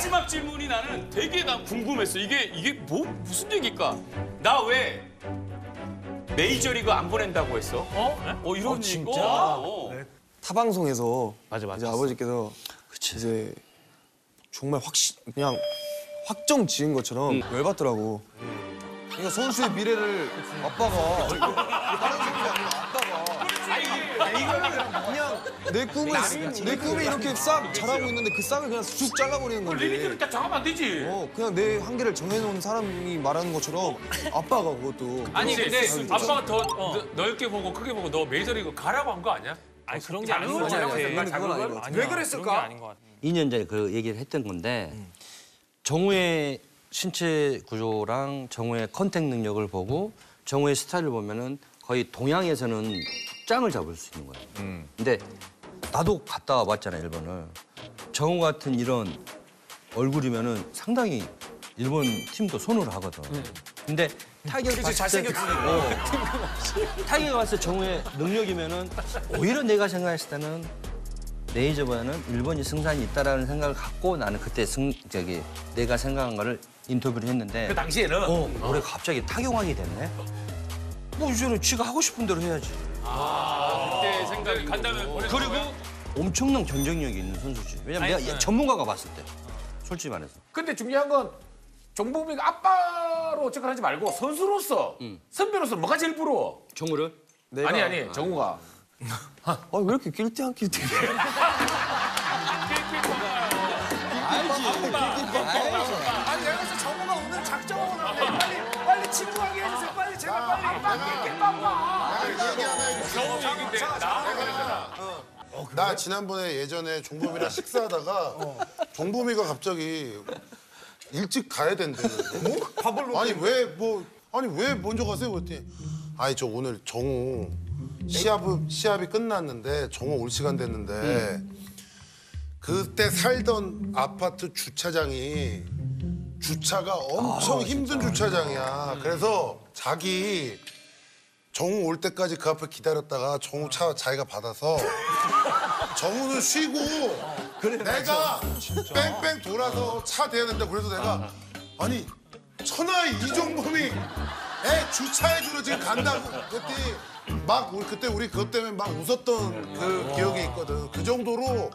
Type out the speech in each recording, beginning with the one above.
마지막 질문이 나는 되게 난 궁금했어. 이게 뭐 무슨 얘기일까? 나 왜 메이저리그 안 보낸다고 했어? 이런 진짜? 얘기. 타방송에서 맞아. 이제 아버지께서 이제 정말 그냥 확정 지은 것처럼 열받더라고. 그러니까 선수의 미래를 아빠가 다른 선수가 아니라 아빠가 그냥 내 꿈이 이렇게 싹 자라고 있는데 그 싹을 그냥 쑥 잘라버리는 건데. 리미트를 딱 정하면 안 되지. 그냥 내 한계를 정해놓은 사람이 말하는 것처럼 아빠가 그것도. 아니 근데 아빠가 더 넓게 보고 크게 보고 너 메이저리그 가라고 한 거 아니야? 아니 그런 게 아닌 것 그건 같아. 아니야. 그건 아닌 것 같아. 왜 그랬을까? 2년 전에 그 얘기를 했던 건데 정우의 신체 구조랑 정우의 컨택 능력을 보고 정우의 스타일을 보면은 거의 동양에서는 짱을 잡을 수 있는 거예요. 근데 나도 갔다 와봤잖아 일본을. 정우 같은 이런 얼굴이면은 상당히 일본 팀도 손을 하거든. 근데 타격 봤을 때 타격 봤을 때 정우의 능력이면은 오히려 내가 생각했을 때는 메이저보다는 일본이 승산이 있다라는 생각을 갖고 나는 그때 내가 생각한 거를 인터뷰를 했는데 그 당시에는 올해 갑자기 타격하게 됐네. 뭐 이제는 지가 하고 싶은 대로 해야지. 그때 생각이 간다면 그리고 엄청난 경쟁력이 있는 선수지. 왜냐면 내가 전문가가 봤을 때 솔직히 말해서. 근데 중요한 건 정보미가 아빠로 어쨌건 하지 말고 선수로서 선배로서 뭐가 제일 부러워? 정우를? 아니 정우가. 왜 이렇게 낄때안 낄때. 아니 내가 그래서 정우가 오늘 작정하고 나왔네. 빨리 친구하게 해주세요. 빨리 제발 빨리. 아빠 낄게 빠빠. 나 지난번에 예전에 종범이랑 식사하다가 종범이가 갑자기 일찍 가야 된대. 밥을 먹. 아니 왜 먼저 가세요? 그랬더니 아니 저 오늘 정우 시합이 끝났는데 정우 올 시간 됐는데 그때 살던 아파트 주차장이 주차가 엄청 힘든 주차장이야. 그래서 자기 정우 올 때까지 그 앞에 기다렸다가 정우 차 자기가 받아서 정우는 쉬고 내가 뺑뺑 돌아서 차 대는데 그래서 내가 아니 천하의 이종범이 애 주차해주러 지금 간다고 그때 우리 그것 때문에 막 웃었던 그 기억이 있거든. 그 정도로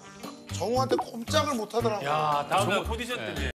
정우한테 꼼짝을 못 하더라고. 다음날 포지션 때문에.